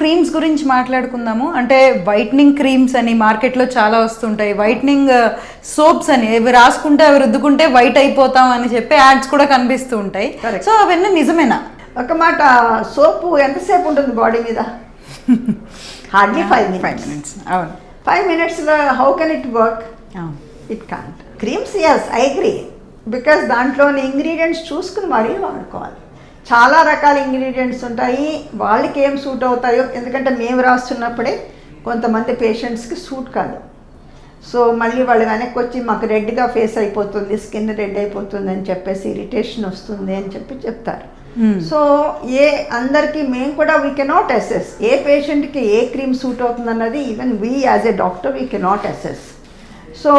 Creams గురించి మాట్లాడుకుందాము. అంటే వైట్నింగ్ క్రీమ్స్ అని మార్కెట్లో చాలా వస్తుంటాయి, వైట్నింగ్ సోప్స్ అని, ఇవి రాసుకుంటే అవి రుద్దుకుంటే వైట్ అయిపోతాం అని చెప్పి యాడ్స్ కూడా కనిపిస్తూ ఉంటాయి. సో అవన్నీ నిజమేనా? ఒక మాట, సోపు ఎంతసేపు ఉంటుంది బాడీ మీద? Hardly 5 minutes. అవును, 5 minutesలో how can it work? It can't. Creams yes I agree, because దాంట్లోని ఇంగ్రీడియంట్స్ చూసుకుని మరీ వాడుకోవాలి. చాలా రకాల ఇంగ్రీడియంట్స్ ఉంటాయి, వాళ్ళకి ఏం సూట్ అవుతాయో. ఎందుకంటే మేము రాస్తున్నప్పుడే కొంతమంది పేషెంట్స్కి సూట్ కాదు. సో మళ్ళీ వాళ్ళు వెనక్కి వచ్చి మాకు రెడ్గా ఫేస్ అయిపోతుంది, స్కిన్ రెడ్ అయిపోతుంది అని చెప్పేసి, ఇరిటేషన్ వస్తుంది అని చెప్పి చెప్తారు. సో అందరికీ మేము కూడా వీ కెనాట్ అసెస్ ఏ పేషెంట్కి ఏ క్రీమ్ సూట్ అవుతుంది అన్నది. Even we as a doctor we cannot assess. So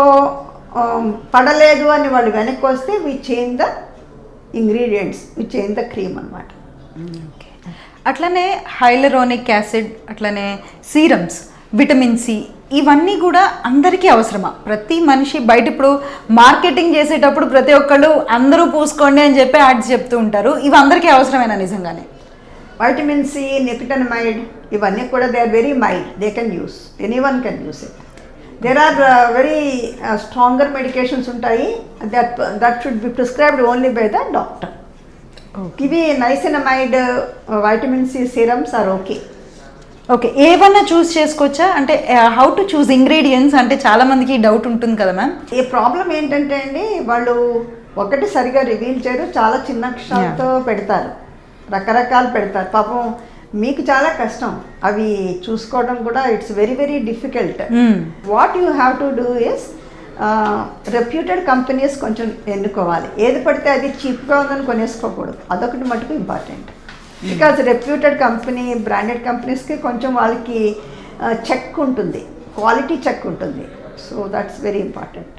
పడలేదు అని వాళ్ళు వెనక్కి వస్తే we change the ingredients, we change the cream అనమాట. అట్లనే హైలరోనిక్ యాసిడ్, అట్లనే సీరమ్స్, విటమిన్ సి, ఇవన్నీ కూడా అందరికీ అవసరమా? ప్రతి మనిషి బయట ఇప్పుడు మార్కెటింగ్ చేసేటప్పుడు ప్రతి ఒక్కళ్ళు అందరూ పూసుకోండి అని చెప్పి యాడ్స్ చెప్తూ ఉంటారు. ఇవి అందరికీ అవసరమేనా నిజంగానే? వైటమిన్ సి, నికోటినమైడ్, ఇవన్నీ కూడా they are very mild, they can use, anyone can use it. There are very stronger medications ఉంటాయి, that should be prescribed only by the doctor. ఇవి niacinamide, vitamin C serums are okay. Okay, ఏమన్నా choose చేసుకోవచ్చా? అంటే how to choose ingredients అంటే చాలా మందికి doubt ఉంటుంది కదా మ్యామ్. ఈ ప్రాబ్లం ఏంటంటే అండి, వాళ్ళు ఒకటి సరిగా రివీల్ చేయరు, చాలా చిన్న అక్షరాలతో పెడతారు, రకరకాలు పెడతారు. పాపం మీకు చాలా కష్టం అవి చూసుకోవడం కూడా. It's very very difficult. What you have to do is reputed companies కొంచెం ఎన్నుకోవాలి. ఏది పడితే అది చీప్గా ఉందని కొనేసుకోకూడదు, అదొకటి మటుకు important. Because reputed company, branded కంపెనీస్కి కొంచెం వాళ్ళకి చెక్ ఉంటుంది, క్వాలిటీ చెక్ ఉంటుంది. So that's very important.